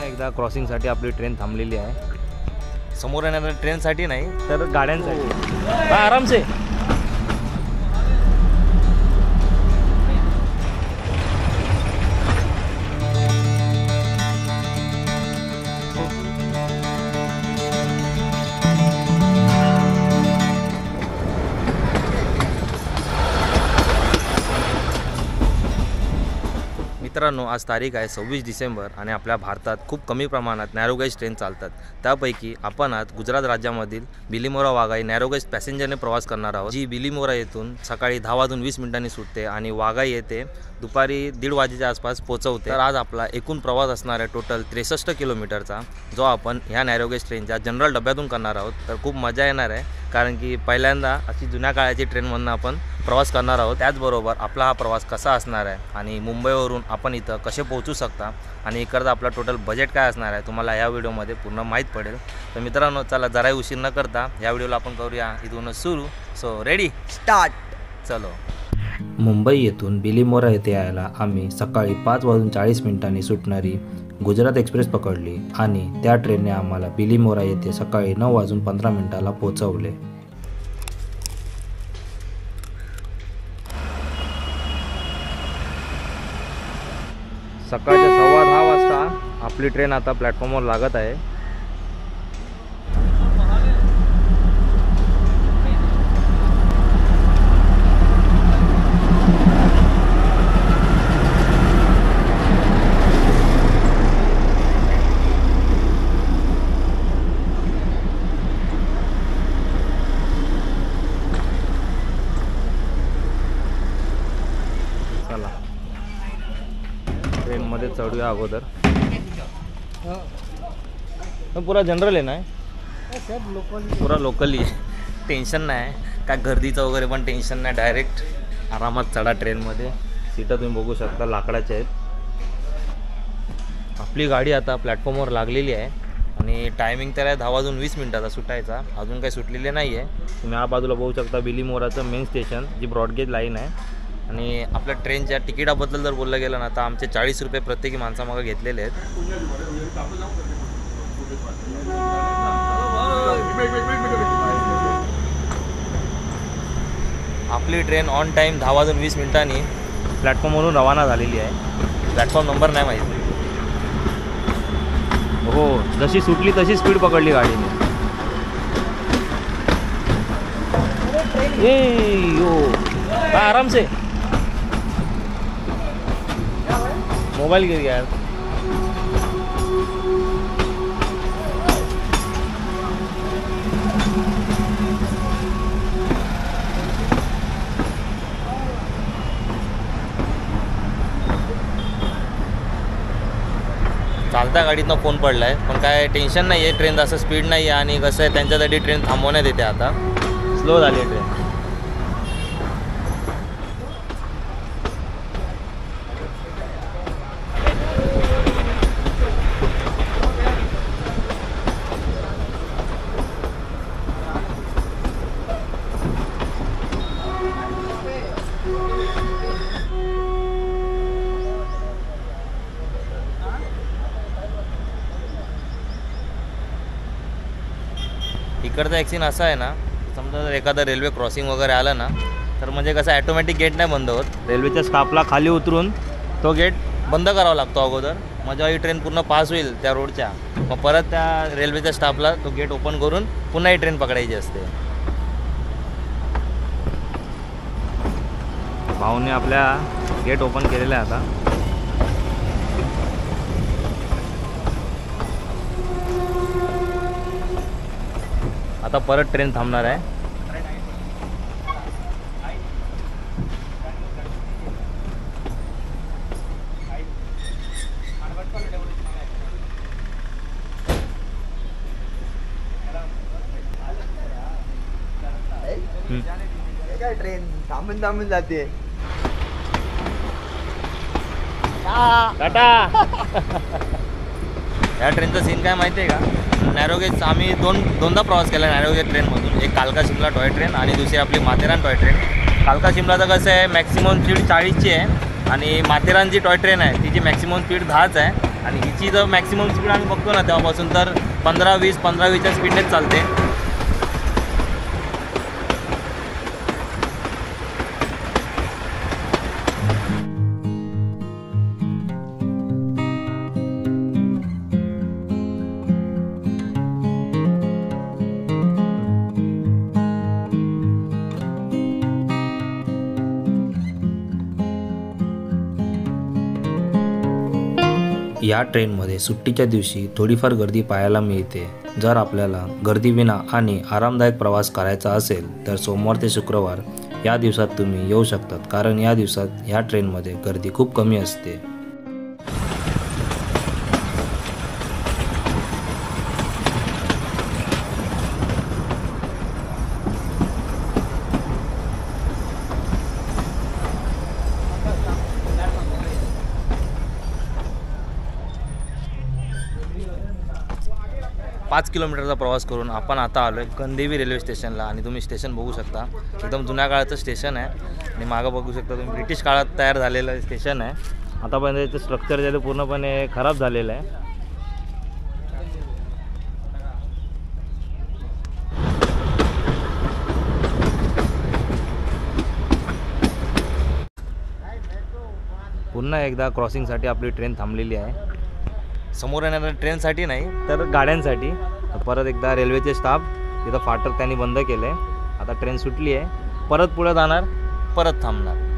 एकदा क्रॉसिंगसाठी आपली ट्रेन थांबलेली आहे. समोर येणाऱ्या ट्रेनसाठी नाही तर गाड्यांसाठी. आराम से. मित्रांनो, आज तारीख आहे 26 डिसेंबर आणि आपल्या भारतात खूप कमी प्रमाणात नॅरोगेज ट्रेन चालतात. त्यापैकी आपण आज गुजरात राज्यामधील बिलीमोरा वाघाई नॅरोगेज पॅसेंजरने प्रवास करणार आहोत, जी बिलीमोरा येथून सकाळी 10:20 सुटते आणि वाघाई येथे दुपारी 1:30 वाजेच्या आसपास पोहोचवते. तर आज आपला एकूण प्रवास असणार आहे टोटल 63 किलोमीटरचा, जो आपण ह्या नॅरोगेज ट्रेनच्या जनरल डब्यातून करणार आहोत. तर खूप मजा येणार आहे, कारण की पहिल्यांदा अशी जुन्या काळाची ट्रेनमधून आपण प्रवास करणार आहोत. त्याचबरोबर आपला हा प्रवास कसा असणार आहे आणि मुंबईवरून आपण इथं कसे पोहोचू शकता आणि इकडचं आपला टोटल बजेट काय असणार आहे तुम्हाला या व्हिडिओमध्ये पूर्ण माहीत पडेल. तर मित्रांनो, चला जराही उशीर न करता या व्हिडिओला आपण करूया इथूनच सुरू. So ready, start. चलो. मुंबई येथून बिलीमोरा येथे यायला आम्ही सकाळी 5:40 सुटणारी गुजरात एक्सप्रेस पकडली आणि त्या ट्रेनने आम्हाला बिलीमोरा येथे सकाळी 9:15 पोहोचवले. सकाळच्या 10:15 वाजता आपली ट्रेन आता प्लॅटफॉर्मवर लागत आहे. चला, ट्रेनमध्ये चढूया अगोदर. पुरा जनरल आहे ना, पुरा लोकली. टेन्शन नाही, काय गर्दीचं वगैरे पण टेन्शन नाही. डायरेक्ट आरामात चढा ट्रेनमध्ये. सीटा तुम्ही बघू शकता लाकडाच्या आहेत. आपली गाडी आता प्लॅटफॉर्मवर लागलेली आहे आणि टायमिंग तर आहे 10:20 सुटायचा. अजून काही सुटलेले नाही आहे. तुम्ही या बाजूला बघू शकता बिलीमोराचं मेन स्टेशन, जी ब्रॉडगेज लाईन आहे. आणि आपल्या ट्रेनच्या तिकिटाबद्दल जर बोललं गेलं ना, तर आमचे 40 रुपये प्रत्येकी माणसामागं घेतलेले आहेत. आपली ट्रेन ऑन टाईम 10:20 प्लॅटफॉर्मवरून रवाना झालेली आहे. प्लॅटफॉर्म नंबर नाही माहिती. हो, जशी सुटली तशी स्पीड पकडली गाडीने. ए यो, आराम से. मोबाइल गिर गया यार. चालत्या गाडीतनं फोन पडला आहे, पण काय टेन्शन नाही आहे. ट्रेन असं स्पीड नाही आहे आणि कसं आहे त्यांच्यासाठी ट्रेन थांबवण्यात येते. आता स्लो झाली आहे ट्रेन. इकडचा एक सीन असा आहे ना, समजा जर एखादा रेल्वे क्रॉसिंग वगैरे आलं ना, तर म्हणजे कसं ॲटोमॅटिक गेट नाही बंद होत. रेल्वेच्या स्टाफला खाली उतरून तो गेट बंद करावा लागतो अगोदर. मग जेव्हा ही ट्रेन पूर्ण पास होईल त्या रोडच्या, मग परत त्या रेल्वेच्या स्टाफला तो गेट ओपन करून पुन्हा ही ट्रेन पकडायची असते. भाऊने आपल्या गेट ओपन केलेलं आहे आता. आता परत ट्रेन थांबणार आहे. काय ट्रेन थांबून थांबून जाते. टाटा. या ट्रेनचा सीन काय माहिती आहे का, नॅरोगेज आम्ही दोनदा प्रवास केला नॅरोगेज ट्रेनमधून. एक कालका शिमला टॉय ट्रेन आणि दुसरी आपली माथेरान टॉय ट्रेन. कालका शिमलाचं कसं आहे, मॅक्सिमम स्पीड 40ची आहे आणि माथेरान जी टॉय ट्रेन आहे तिची मॅक्सिमम स्पीड 10च आहे आणि हिची जर मॅक्सिमम स्पीड आम्ही बघतो ना तेव्हापासून तर 15-20 स्पीडनेच चालते. या ट्रेनमध्ये सुट्टीच्या दिवशी थोडीफार गर्दी पाहायला मिळते. जर आपल्याला गर्दीविना आणि आरामदायक प्रवास करायचा असेल तर सोमवार ते शुक्रवार या दिवसात तुम्ही येऊ शकतात, कारण या दिवसात ह्या ट्रेनमध्ये गर्दी खूप कमी असते. पाच किलोमीटरचा प्रवास करून आपण आता आलो आहे गणदेवी रेल्वे स्टेशनला आणि तुम्ही स्टेशन बघू शकता. एकदम जुन्या काळाचं स्टेशन आहे आणि मागं बघू शकता तुम्ही ब्रिटिश काळात तयार झालेलं स्टेशन आहे. आतापर्यंत याचं स्ट्रक्चर जे आहे ते पूर्णपणे खराब झालेलं आहे. पुन्हा एकदा क्रॉसिंगसाठी आपली ट्रेन थांबलेली आहे. समोर येणाऱ्या ट्रेनसाठी नाही तर गाड्यांसाठी. परत एकदा रेल्वेचे स्टाफ तिथं फाटक त्यांनी बंद केलं आहे. आता ट्रेन सुटली आहे, परत पुढे जाणार, परत थांबणार.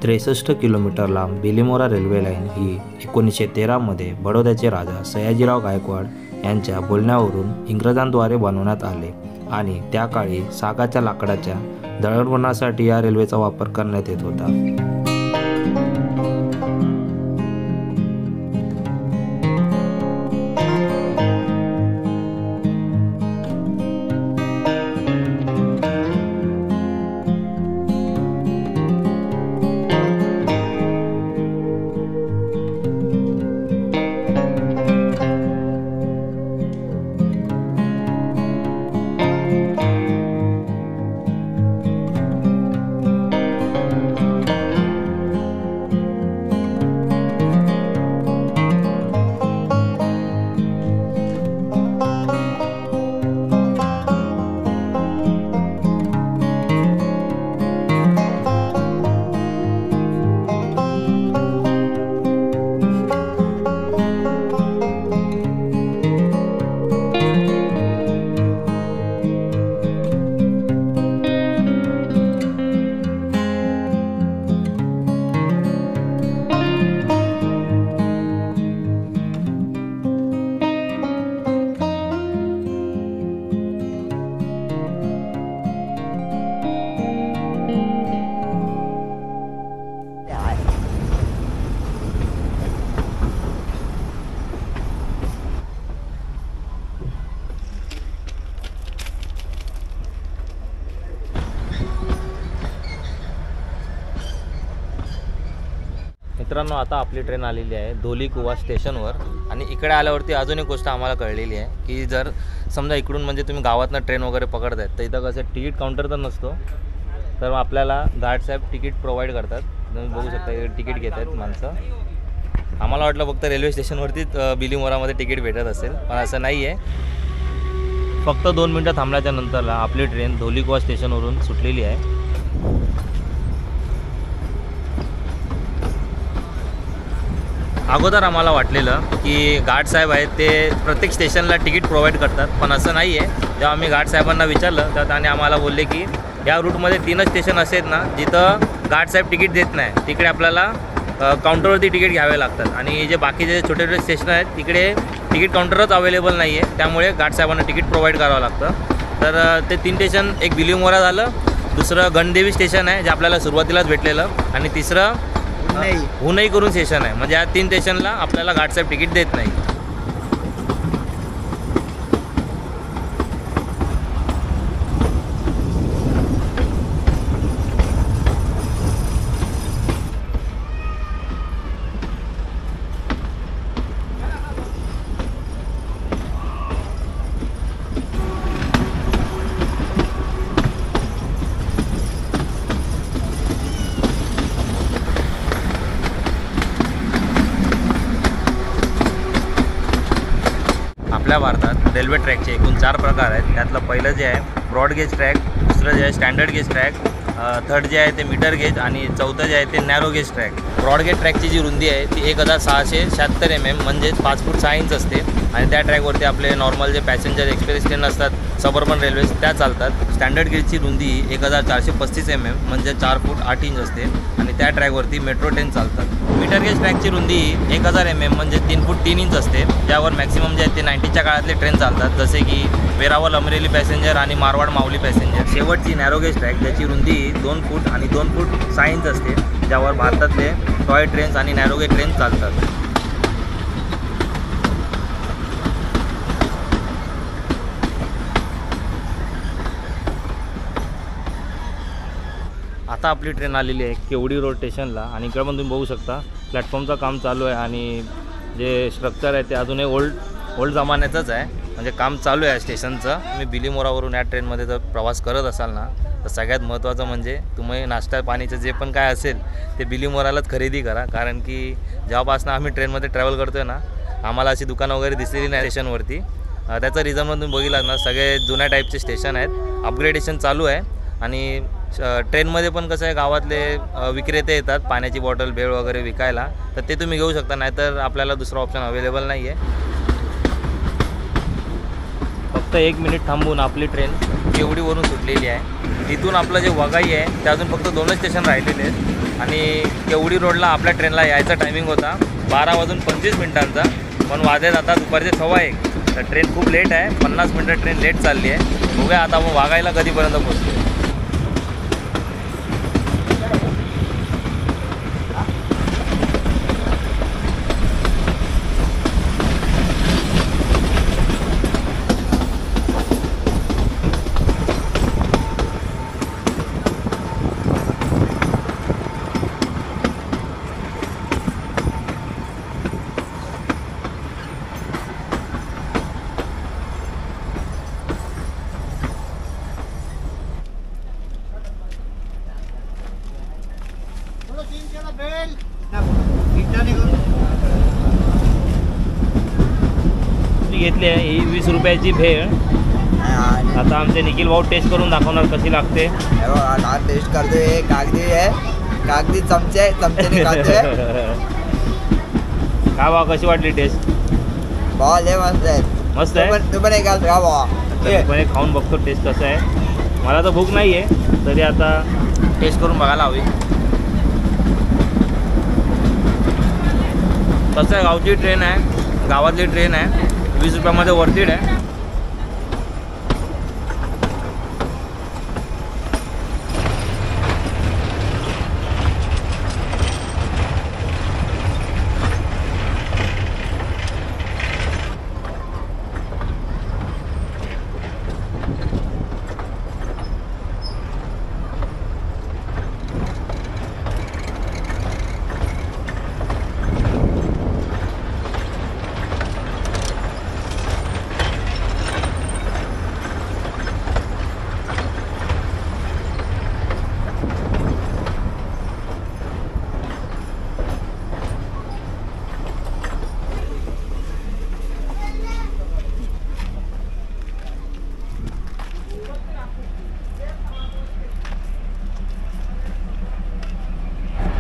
त्रेसष्ट किलोमीटर लांब बिलीमोरा रेल्वे लाईन ही 1913 मध्ये बडोद्याचे राजा सयाजीराव गायकवाड यांच्या बोलण्यावरून इंग्रजांद्वारे बनवण्यात आले आणि त्या काळी सागाच्या लाकडाच्या दळणवळणासाठी या रेल्वेचा वापर करण्यात येत होता. मित्रांनो, आता आपली ट्रेन आलेली आहे धोलीकुवा स्टेशनवर आणि इकडे आल्यावरती अजून एक गोष्ट आम्हाला कळलेली आहे की जर समजा इकडून म्हणजे तुम्ही गावातनं ट्रेन वगैरे पकडतायत तर इथं कसं तिकीट काउंटर तर नसतो, तर आपल्याला गार्डसाहेब तिकीट प्रोव्हाइड करतात. तुम्ही बघू शकता तिकीट घेत आहेत माणसं. आम्हाला वाटलं फक्त रेल्वे स्टेशनवरतीच बिलीमोरामध्ये तिकीट भेटत असेल, पण असं नाही आहे. फक्त 2 मिनटं थांबल्याच्या नंतरला आपली ट्रेन धोलीकुवा स्टेशनवरून सुटलेली आहे. अगोदर आम्हाला वाटलेलं की गार्ड साहेब आहेत ते प्रत्येक स्टेशनला तिकीट प्रोव्हाइड करतात, पण असं नाही आहे. जेव्हा आम्ही गार्ड साहेबांना विचारलं तर त्याने आम्हाला बोलले की या रूटमध्ये 3च स्टेशन असे आहेत ना जिथं गार्ड साहेब तिकीट देत नाही, तिकडे आपल्याला काउंटरवरती तिकीट घ्यावे लागतात आणि जे बाकीचे छोटे छोटे स्टेशन आहेत तिकडे तिकीट काउंटरच अवेलेबल नाही आहे, त्यामुळे गार्ड साहेबांना तिकीट प्रोव्हाइड करावं लागतं. तर ते 3 स्टेशन, एक बिलीमोरा झालं, दुसरं गणदेवी स्टेशन आहे जे आपल्याला सुरुवातीलाच भेटलेलं, आणि तिसरं हुनई करून स्टेशन आहे. म्हणजे या 3 स्टेशनला आपल्याला गार्डसाहेब तिकीट देत नाही. आपल्या भारतात रेल्वे ट्रॅकचे एकूण 4 प्रकार आहेत. त्यातलं पहिलं जे आहे ब्रॉड गेज ट्रॅक, दुसरं जे आहे स्टँडर्ड गेज ट्रॅक, थर्ड जे आहे ते मीटर गेज आणि चौथं जे आहे ते narrow gauge track. Broad gauge ट्रॅकची जी रुंदी आहे ती 1676 mm म्हणजेच 5 फूट 6 इंच असते आणि त्या ट्रॅकवरती आपले नॉर्मल जे पॅसेंजर एक्सप्रेस ट्रेन असतात, सबअर्बन रेल्वेज त्या चालतात. स्टँडर्ड गेजची रुंदी 1435 mm म्हणजे 4 फूट 8 इंच असते आणि त्या ट्रॅकवरती मेट्रो ट्रेन चालतात. मीटर गेज ट्रॅकची रुंदी 1000 mm म्हणजे 3 फूट 3 इंच असते, ज्यावर मॅक्सिमम जे आहे ते 90च्या काळातले ट्रेन चालतात, जसे की वेरावल अमरेली पॅसेंजर आणि मारवाड माऊली पॅसेंजर. शेवटची नॅरो गेज ट्रॅक ज्याची रुंदी 2 फूट आणि 2 फूट 6 इंच असते, ज्यावर भारतातले टॉय ट्रेन्स आणि नॅरो गेज ट्रेन चालतात. आता आपली ट्रेन आलेली आहे केवडी रोड स्टेशनला आणि इकडे पण तुम्ही बघू शकता प्लॅटफॉर्मचं काम चालू आहे आणि जे स्ट्रक्चर आहे ते अजूनही ओल्ड जमान्याचंच आहे, म्हणजे काम चालू आहे स्टेशनचं. तुम्ही बिलीमोरावरून या ट्रेनमध्ये जर प्रवास करत असाल ना, तर सगळ्यात महत्त्वाचं म्हणजे तुम्ही नाश्ता पाणीचं जे पण काय असेल ते बिलीमोरालाच खरेदी करा, कारण की जेव्हापासून आम्ही ट्रेनमध्ये ट्रॅव्हल करतो आहे ना, आम्हाला अशी दुकानं वगैरे दिसलेली नाही स्टेशनवरती. त्याचं रिझन म्हणून तुम्ही बघितलं ना, सगळे जुन्या टाईपचे स्टेशन आहेत, अपग्रेडेशन चालू आहे आणि ट्रेनमध्ये पण कसं आहे गावातले विक्रेते येतात पाण्याची बॉटल भेळ वगैरे विकायला, तर ते तुम्ही घेऊ शकता, नाहीतर आपल्याला दुसरा ऑप्शन अवेलेबल नाही आहे. फक्त 1 मिनिट थांबून आपली ट्रेन केवडीवरून सुटलेली आहे. तिथून आपलं जे वघाई आहे ते अजून फक्त 2च स्टेशन राहिलेले आहेत आणि केवडी रोडला आपल्या ट्रेनला यायचा टायमिंग होता 12:25 पण वाजत आता दुपारचे 1:15. तर ट्रेन खूप लेट आहे, 50 मिनटं ट्रेन लेट चालली आहे. बघूया आता आपण वाघाईला कधीपर्यंत पोहोचतो. घेतली आहे ही 20 रुपयाची भेळ. आता आमचे निखिल भाऊ टेस्ट करून दाखवणार कशी लागते. टेस्ट करतोय. कागदी आहे, कागदी चमचे खातोय. का भाऊ कशी वाटली टेस्ट? भावा लय मस्त आहे. मस्त आहे. तू पण एक घाल का भावा? पण एक खाऊन बघतो टेस्ट कसं आहे. मला तर भूक नाही आहे तरी आता टेस्ट करून बघायला हवी. कसं आहे, गावची ट्रेन आहे, गावातली ट्रेन आहे, 20 रुपयामध्ये वरतीड आहे.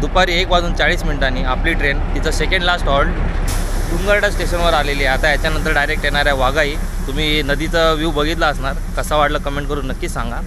दुपारी 1:40 आपली ट्रेन तिचं सेकंड लास्ट हॉल्ट डुंगरडा स्टेशनवर आलेली आहे. आता याच्यानंतर डायरेक्ट येणार आहे वाघाई. तुम्ही नदीचा व्ह्यू बघितला असणार, कसा वाटला कमेंट करून नक्की सांगा.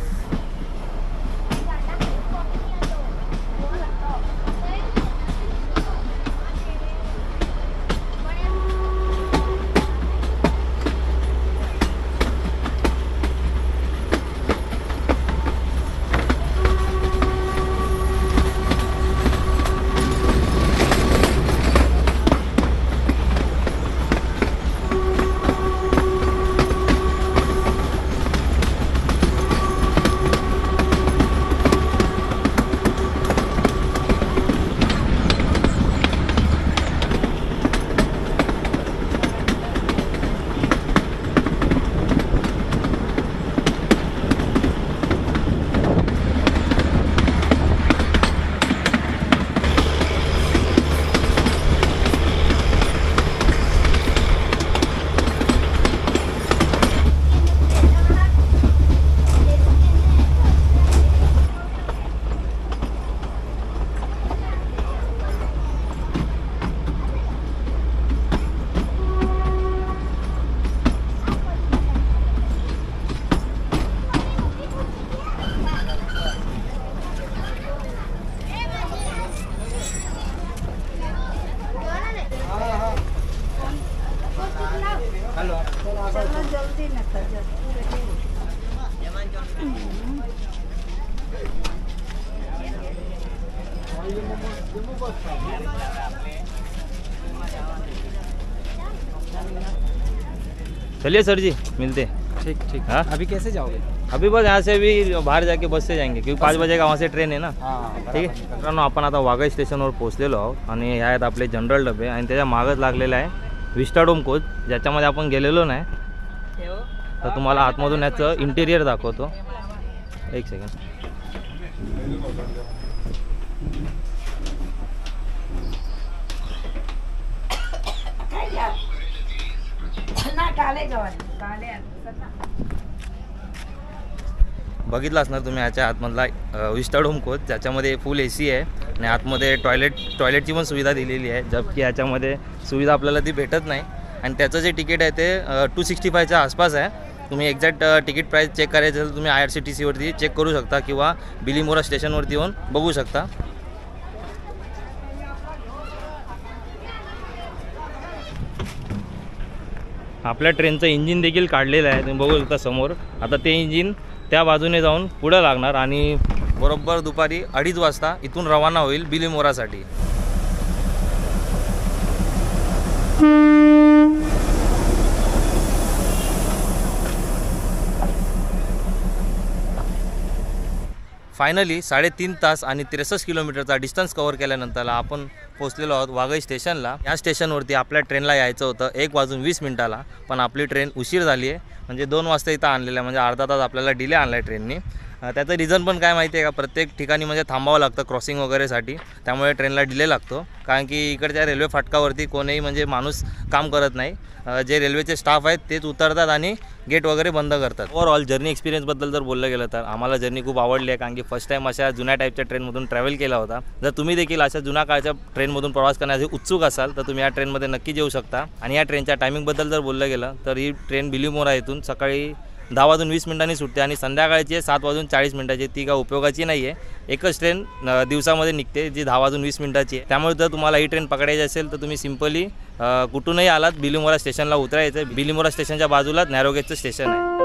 चलिए सर जी, मिलते। ठीक ठीक। हाँ? अभी कैसे जाओगे? अभी बस यहाँ से भी बाहेर जाके बस से जाएंगे क्योंकि 5 बजे का वहाँ से ट्रेन आहे ना। हां ठीक आहे मित्रांनो, आपण आता वाघाई स्टेशनवर पोहोचलेलो आहोत आणि ह्या आहेत आपले जनरल डबे आणि त्याच्या मागच लागलेला आहे विस्टाडोम कोच, ज्याच्यामध्ये आपण गेलेलो नाही। तर तुम्हाला आतमधून याचं इंटेरियर दाखवतो, एक सेकंड। बघितलं असणार तुम्ही याच्या आतमधला विस्टाडोम कोच, ज्याच्यामध्ये फुल AC आहे आणि आतमध्ये टॉयलेटची पण सुविधा दिलेली आहे, जबकि याच्यामध्ये सुविधा आपल्याला ती भेटत नाही। आणि त्याचं जे तिकीट आहे ते 265च्या आसपास आहे। तुम्ही एक्झॅक्ट तिकीट प्राईस चेक करायचं असेल तुम्ही IRCTCवरती चेक करू शकता किंवा बिलीमोरा स्टेशनवरती येऊन बघू शकता। आपल्या ट्रेनचं इंजिन देखील काढलेलं आहे, तुम्ही बघू शकता समोर। आता ते इंजिन त्या बाजूने जाऊन पुढे लागणार आणि बरोबर दुपारी 2:30 वाजता इथून रवाना होईल बिलीमोरासाठी। फायनली 3.5 तास आणि 63 किलोमीटरचा डिस्टन्स कव्हर केल्यानंतर आपण पोहोचलेलो आहोत वाघाई स्टेशनला। या स्टेशनवरती आपल्या ट्रेनला यायचं होतं 1:20 पण आपली ट्रेन उशीर झाली आहे, म्हणजे 2 वाजता इथं आणलेलं आहे, म्हणजे अर्धा तास आपल्याला डिले आणला आहे ट्रेननी। त्याचं रिझन पण काय माहिती आहे का, प्रत्येक ठिकाणी म्हणजे थांबावं लागतं क्रॉसिंग वगैरेसाठी, त्यामुळे ट्रेनला डिले लागतो। कारण की इकडच्या रेल्वे फाटकावरती कोणीही म्हणजे माणूस काम करत नाही, जे रेल्वेचे स्टाफ आहेत तेच उतरतात आणि गेट वगैरे बंद करतात। ओव्हरऑल जर्नी एक्सपिरियन्सबद्दल जर बोललं गेलं तर आम्हाला जर्नी खूप आवडली आहे, कारण की फर्स्ट टाईम अशा जुन्या टाईपच्या ट्रेनमधून ट्रॅव्हल केला होता। जर तुम्ही देखील अशा जुन्या काळच्या ट्रेनमधून प्रवास करण्यासाठी उत्सुक असाल तर तुम्ही या ट्रेनमध्ये नक्की येऊ शकता। आणि या ट्रेनच्या टायमिंगबद्दल जर बोललं गेलं तर ही ट्रेन बिलीमोरा येथून सकाळी 10:20 सुटते आणि संध्याकाळची 7:40 ती काय उपयोगाची नाही आहे। एकच ट्रेन दिवसामध्ये निघते जी 10:20 आहे, त्यामुळे जर तुम्हाला ही ट्रेन पकडायची असेल तर तुम्ही सिंपली कुठूनही आलात बिलीमोरा स्टेशनला उतरायचं। बिलीमोरा स्टेशनच्या बाजूलाच नॅरोगेजचं स्टेशन आहे।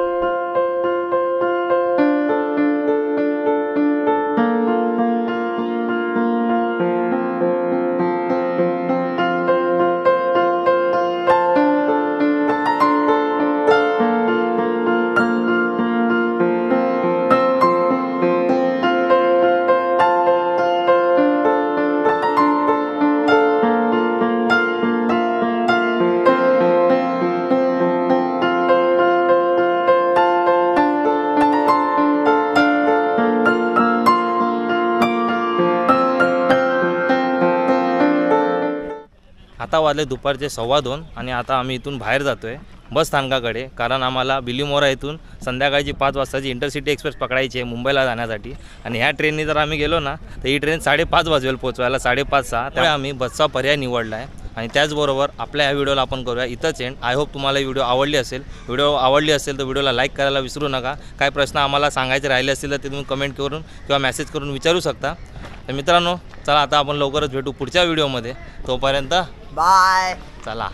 आता वाजले दुपारचे 2:15 आणि आता आम्ही इथून बाहेर जातो आहे बस स्थानकाकडे, कारण आम्हाला बिलीमोरा इथून संध्याकाळची 5 वाजताची इंटरसिटी एक्सप्रेस पकडायची आहे मुंबईला जाण्यासाठी। आणि ह्या ट्रेननी जर आम्ही गेलो ना तर ही ट्रेन 5:30 वाजेल पोहोचवायला, 5:30-6, त्यामुळे आम्ही बसचा पर्याय निवडला आहे। आणि त्याचबरोबर आपल्या ह्या व्हिडिओला आपण करूया इथंच एंड। आय होप तुम्हाला ही व्हिडिओ आवडली असेल तर व्हिडिओला लाईक करायला विसरू नका। काय प्रश्न आम्हाला सांगायचे राहिले असतील तर ते तुम्ही कमेंट करून किंवा मेसेज करून विचारू शकता। तर मित्रांनो, चला आता आपण लवकरच भेटू पुढच्या व्हिडिओमध्ये, तोपर्यंत बाय। चला।